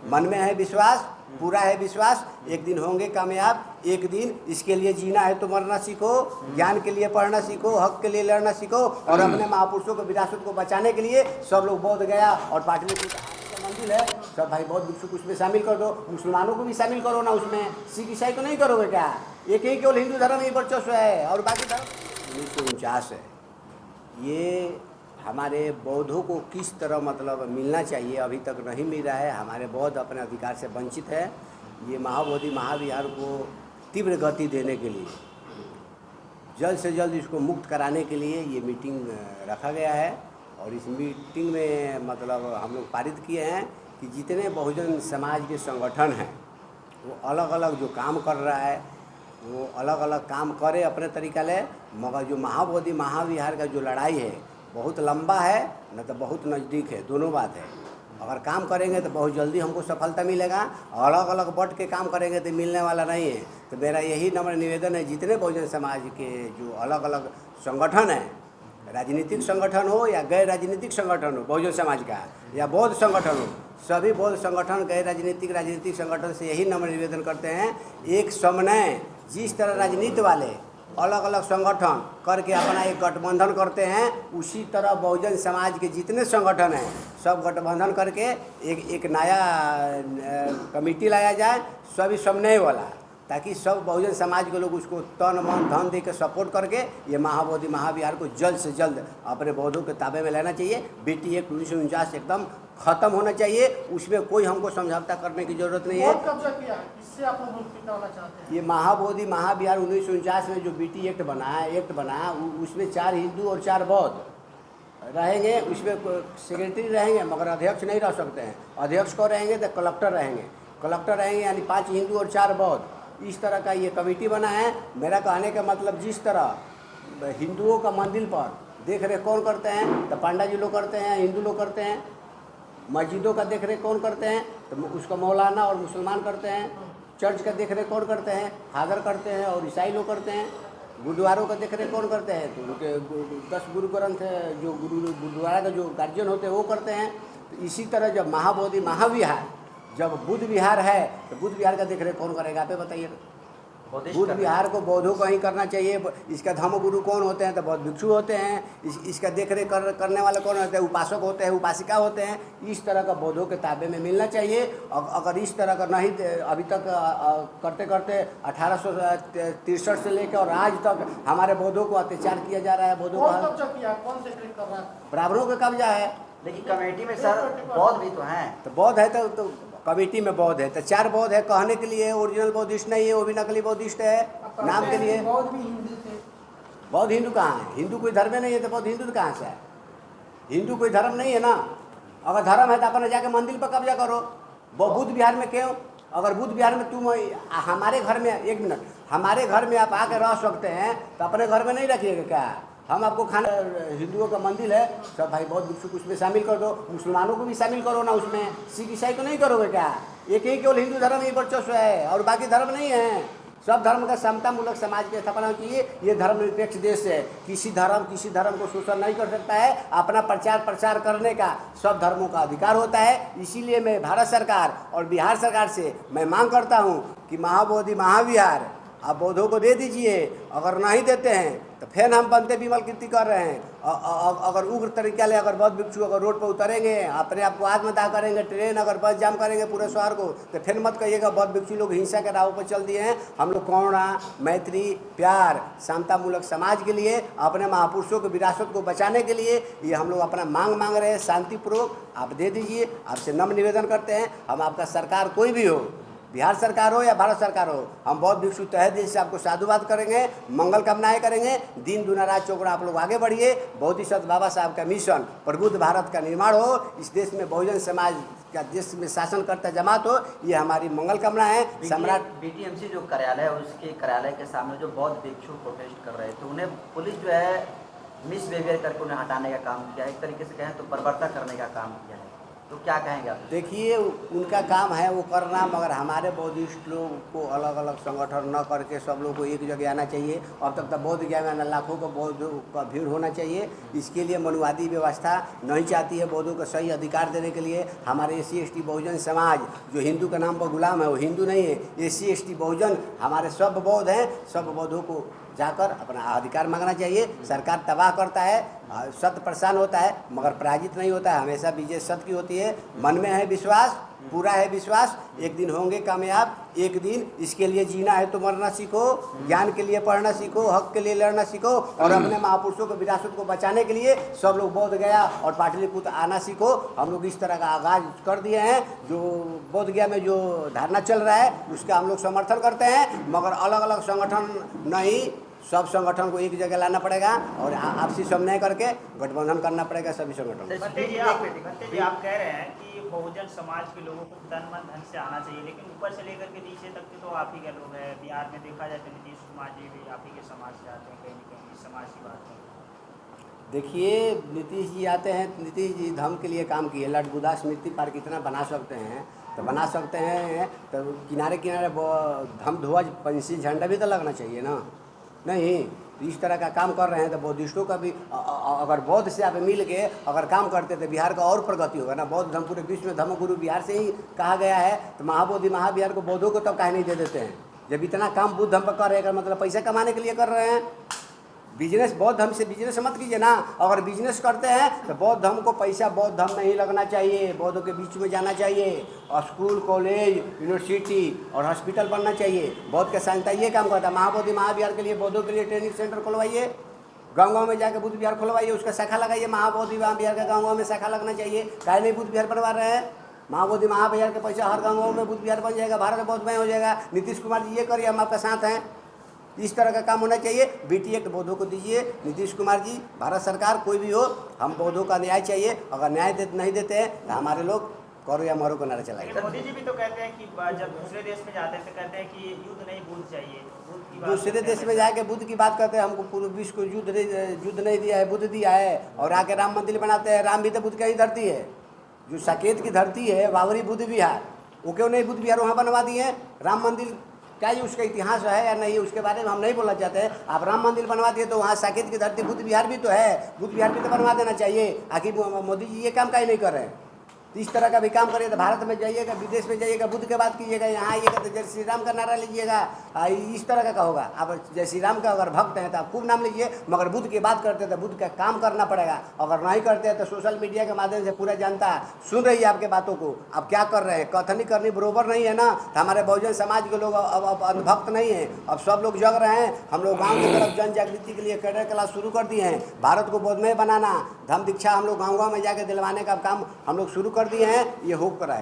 मन में है विश्वास, पूरा है विश्वास, एक दिन होंगे कामयाब। एक दिन इसके लिए जीना है तो मरना सीखो, ज्ञान के लिए पढ़ना सीखो, हक के लिए लड़ना सीखो, और अपने महापुरुषों को विरासत को बचाने के लिए सब लोग बोध गया और पाटलिपुत्र का मंदिर है, सब भाई बौद्ध भिक्षु उसमें शामिल कर दो, मुसलमानों को भी शामिल करो ना उसमें, सिख ईसाई को नहीं करोगे क्या? एक ही केवल हिंदू धर्म ही वर्चस्व है और बाकी धर्म 1949 है। ये हमारे बौद्धों को किस तरह मतलब मिलना चाहिए, अभी तक नहीं मिल रहा है। हमारे बौद्ध अपने अधिकार से वंचित है। ये महाबोधि महाविहार को तीव्र गति देने के लिए, जल्द से जल्द इसको मुक्त कराने के लिए ये मीटिंग रखा गया है। और इस मीटिंग में मतलब हम लोग पारित किए हैं कि जितने बहुजन समाज के संगठन हैं वो अलग अलग जो काम कर रहा है वो अलग अलग काम करे अपने तरीका ले, मगर जो महाबोधि महाविहार का जो लड़ाई है बहुत लंबा है न तो बहुत नज़दीक है, दोनों बात है। अगर काम करेंगे तो बहुत जल्दी हमको सफलता मिलेगा, अलग अलग बट के काम करेंगे तो मिलने वाला नहीं है। तो मेरा यही नम्र निवेदन है, जितने बहुजन समाज के जो अलग अलग संगठन हैं, राजनीतिक संगठन हो या गैर राजनीतिक संगठन हो बहुजन समाज का, या बौद्ध संगठन हो, सभी बौद्ध संगठन गैर राजनीतिक संगठन से यही नम्र निवेदन करते हैं, एक समन्वय, जिस तरह राजनीति वाले अलग अलग संगठन करके अपना एक गठबंधन करते हैं, उसी तरह बहुजन समाज के जितने संगठन हैं सब गठबंधन करके एक नया कमेटी लाया जाए, सभी समन्वय वाला, ताकि सब बहुजन समाज के लोग उसको तन मन धन दे के सपोर्ट करके ये महाबोधि महाविहार को जल्द से जल्द अपने बौद्धों के ताबे में लेना चाहिए। बेटी एक 1949 एकदम ख़त्म होना चाहिए, उसमें कोई हमको समझौता करने की ज़रूरत नहीं है। कब्जा किया, इससे आप लोग मुक्ति पाना चाहते हैं? ये महाबोधि महाविहार 1949 में जो बीटी एक्ट बनाया उसमें 4 हिंदू और 4 बौद्ध रहेंगे, उसमें सेक्रेटरी रहेंगे मगर अध्यक्ष नहीं रह सकते हैं। अध्यक्ष को रहेंगे तो कलेक्टर रहेंगे यानी 5 हिंदू और 4 बौद्ध, इस तरह का ये कमेटी बना है। मेरा कहने का मतलब जिस तरह हिंदुओं का मंदिर पर देख रेख कौन करते हैं तो पंडा जी लोग करते हैं, हिंदू लोग करते हैं। मस्जिदों का देख रेख कौन करते हैं तो उसका मौलाना और मुसलमान करते हैं। चर्च का देख रेख कौन करते हैं, फादर करते हैं और ईसाई लोग करते हैं। गुरुद्वारों का देख रेख कौन करते हैं तो उनके 10 गुरु ग्रंथ जो गुरुद्वारा का जो गार्जियन होते हैं वो करते हैं। तो इसी तरह जब महाबोधि महाविहार जब बुद्ध विहार है तो बुद्ध विहार का देख रेख कौन करेगा? आप बताइए। बुद्ध विहार को बौद्धों को ही करना चाहिए। इसका धर्म गुरु कौन होते हैं तो बौद्ध भिक्षु होते हैं। इसका देख रेख करने वाले कौन होते हैं? उपासक होते हैं, उपासिका होते हैं। इस तरह का बौद्धों के ताबे में मिलना चाहिए। अगर इस तरह का नहीं अभी तक करते करते 1863 से लेकर और आज तक हमारे बौद्धों को अत्याचार किया जा रहा है। बौद्धों कौन कब्जा किया, कौन देख रेख कर रहा है? ब्राह्मणों का कब्जा है। लेकिन कमेटी में सर बौद्ध भी तो हैं। तो बौद्ध है तो कमेटी में बौद्ध है तो 4 बौद्ध है, कहने के लिए ओरिजिनल बौद्धिस्ट नहीं है, वो भी नकली बौद्धिस्ट है नाम के लिए। बौद्ध भी हिंदू थे। बौद्ध हिंदू कहाँ है? हिंदू कोई धर्म नहीं है तो बौद्ध हिंदू कहाँ से है? हिंदू कोई धर्म नहीं है ना। अगर धर्म है तो अपने जाके मंदिर पर कब्जा करो। वो बुद्ध विहार में क्यों? अगर बुद्ध विहार में तुम हमारे घर में, एक मिनट, हमारे घर में आप आके रह सकते हैं तो अपने घर में नहीं रखिएगा क्या? हम आपको खाना, हिंदुओं का मंदिर है, सब भाई बौद्ध भिक्षु उसमें शामिल कर दो, मुसलमानों को भी शामिल करो ना उसमें, सिख ईसाई को नहीं करोगे क्या? एक ही केवल हिंदू धर्म ही वर्चस्व है और बाकी धर्म नहीं है। सब धर्म का समतामूलक समाज की स्थापना चाहिए। ये धर्मनिरपेक्ष देश है, किसी धर्म को शोषण नहीं कर सकता है। अपना प्रचार करने का सब धर्मों का अधिकार होता है। इसीलिए मैं भारत सरकार और बिहार सरकार से मैं मांग करता हूँ कि महाबोधि महाविहार आप बौद्धों को दे दीजिए। अगर नहीं देते हैं तो फिर हम बनते विमल कीर्ति कर रहे हैं। अगर उग्र तरीके से अगर बौद्ध भिक्षु अगर रोड पर उतरेंगे, अपने आप को आत्मदाह करेंगे, ट्रेन अगर बस जाम करेंगे पूरे शहर को, तो फिर मत कहिएगा बौद्ध भिक्षु लोग हिंसा के राह पर चल दिए हैं। हम लोग करुणा, मैत्री, प्यार, समतामूलक समाज के लिए, अपने महापुरुषों की विरासत को बचाने के लिए ये हम लोग अपना मांग रहे हैं शांतिपूर्वक। आप दे दीजिए, आपसे नम्र निवेदन करते हैं। हम आपका सरकार कोई भी हो, बिहार सरकार हो या भारत सरकार हो, हम बौद्ध भिक्षु तहे दिल से आपको साधुवाद करेंगे, मंगल कामनाएं करेंगे। दिन दुना रात चौगुना आप लोग आगे बढ़िए। बोधिसत्व बाबा साहब का मिशन प्रबुद्ध भारत का निर्माण हो, इस देश में बहुजन समाज का देश में शासन करता जमात हो, ये हमारी मंगल कामना है। सम्राट बीटीएमसी जो कार्यालय है उसके कार्यालय के सामने जो बौद्ध भिक्षु प्रोटेस्ट कर रहे थे, उन्हें पुलिस जो है मिसबिहेवियर करके उन्हें हटाने का काम किया, एक तरीके से कहें तो बर्बरता करने का काम किया है। तो क्या कहेंगे आप? देखिए, उनका काम है वो करना, मगर हमारे बौद्धिस्ट लोग को अलग अलग संगठन न करके सब लोग को एक जगह आना चाहिए। अब तक तो बौद्ध गया में लाखों का बौद्धों का भीड़ होना चाहिए। इसके लिए मनुवादी व्यवस्था नहीं चाहती है बौद्धों को सही अधिकार देने के लिए। हमारे SC ST बहुजन समाज जो हिंदू का नाम पर गुलाम है वो हिंदू नहीं है। SC ST बहुजन हमारे सब बौद्ध हैं, सब बौद्धों को जाकर अपना अधिकार मांगना चाहिए। सरकार तबाह करता है, सत्य परेशान होता है, मगर पराजित नहीं होता है। हमेशा विजय सत्य की होती है। मन में है विश्वास, पूरा है विश्वास, एक दिन होंगे कामयाब। एक दिन इसके लिए जीना है तो मरना सीखो, ज्ञान के लिए पढ़ना सीखो, हक के लिए लड़ना सीखो, और अपने महापुरुषों को विरासत को बचाने के लिए सब लोग बौद्ध गया और पाटलिपुत्र आना सीखो। हम लोग इस तरह का आगाज कर दिए हैं। जो बौद्ध गया में जो धारणा चल रहा है उसका हम लोग समर्थन करते हैं, मगर अलग अलग संगठन नहीं, सब संगठन को एक जगह लाना पड़ेगा और आपसी समन्वय करके गठबंधन करना पड़ेगा सभी संगठन। भंते जी आप कह रहे हैं कि बहुजन समाज के लोगों को तन मन धन से आना चाहिए, लेकिन ऊपर से लेकर के नीचे तक के तो आप ही के लोग हैं। बिहार में देखा जाए तो नीतीश कुमार जी भी आप ही के समाज से आते हैं, कहीं न कहीं इस समाज की बात है। देखिए, नीतीश जी आते हैं, नीतीश जी धर्म के लिए काम किए। लट बुदा स्मृति पार्क इतना बना सकते हैं तो बना सकते हैं, तो किनारे किनारे धम ध्वज पंछी झंडा भी तो लगना चाहिए ना। नहीं, इस तरह का काम कर रहे हैं तो बौद्धिस्टों का भी अगर बौद्ध से आप मिल के अगर काम करते तो बिहार का और प्रगति होगा ना। बौद्ध धर्म पूरे विश्व में धर्मगुरु बिहार से ही कहा गया है, तो महाबोधि महाविहार को बौद्धों को तब काहे नहीं दे देते हैं? जब इतना काम बुद्ध धर्म पर कर रहे हैं, मतलब पैसा कमाने के लिए कर रहे हैं। बिजनेस बौद्ध धर्म से बिजनेस मत कीजिए ना। अगर बिजनेस करते हैं तो बौद्ध धर्म को पैसा बौद्ध धर्म नहीं लगना चाहिए, बौद्धों के बीच में जाना चाहिए, और स्कूल कॉलेज यूनिवर्सिटी और हॉस्पिटल बनना चाहिए। बौद्ध के संस्था ये काम करता है। महाबोधि महाविहार के लिए बौद्धों के लिए ट्रेनिंग सेंटर खुलवाइए, गाँव में जाकर बुद्ध विहार खुलवाइए, उसका शाखा लगाइए। महाबोधि महाविहार का गाँव में शाखा लगना चाहिए। काहे नहीं बुद्ध विहार बनवा रहे हैं? महाबोधि महाविहार के पैसा हर गाँव में बुद्ध विहार बन जाएगा, भारत बौद्धमय हो जाएगा। नीतीश कुमार जी ये करिए, हम आपके साथ हैं। इस तरह का काम होना चाहिए। BT एक्ट बौद्धों को दीजिए। नीतीश कुमार जी, भारत सरकार कोई भी हो, हम बौद्धों का न्याय चाहिए। अगर न्याय नहीं देते हैं तो हमारे लोग करो या मरो को नारा चलाएंगे। मोदी जी भी तो कहते हैं कि जब दूसरे देश में जाते हैं तो कहते हैं कि युद्ध नहीं बुद्ध चाहिए। बुद्ध की बात दूसरे देश में जाके बुद्ध की बात करते हैं। हमको पूरे विश्व को युद्ध नहीं दिया है, बुद्ध दिया है। और आके राम मंदिर बनाते हैं। राम भी तो बुद्ध का ही धरती है। जो साकेत की धरती है बावरी बुद्ध विहार, वो क्यों नहीं बुद्ध विहार वहाँ बनवा दिए हैं? राम मंदिर क्या ये उसका इतिहास है या नहीं, उसके बारे में हम नहीं बोलना चाहते हैं। आप राम मंदिर बनवा दिए तो वहाँ साकेत की धरती बुद्ध विहार भी तो है, बुद्ध विहार भी तो बनवा देना चाहिए। आखिर मोदी जी ये काम काहे नहीं कर रहे हैं? तो इस तरह का भी काम करिए। तो भारत में जाइएगा, विदेश में जाइएगा, बुद्ध की बात कीजिएगा, यहाँ आइएगा तो जय श्री राम का नारा लीजिएगा। इस तरह का होगा। आप जय श्री राम का अगर भक्त हैं तो आप खूब नाम लीजिए, मगर बुद्ध की बात करते हैं तो बुद्ध का काम करना पड़ेगा। अगर नहीं करते हैं तो सोशल मीडिया के माध्यम से पूरा जनता सुन रही है आपके बातों को। आप क्या कर रहे हैं? कथनी करनी बरोबर नहीं है ना। तो हमारे बहुजन समाज के लोग अब अंधभक्त नहीं हैं, अब सब लोग जग रहे हैं। हम लोग गाँव की तरफ जन जागृति के लिए कैडर क्लास शुरू कर दिए हैं। भारत को बौद्धमय बनाना, धम्म दीक्षा हम लोग गाँव में जाकर दिलवाने का काम हम लोग शुरू कर दिए हैं। ये हो कर रहा है।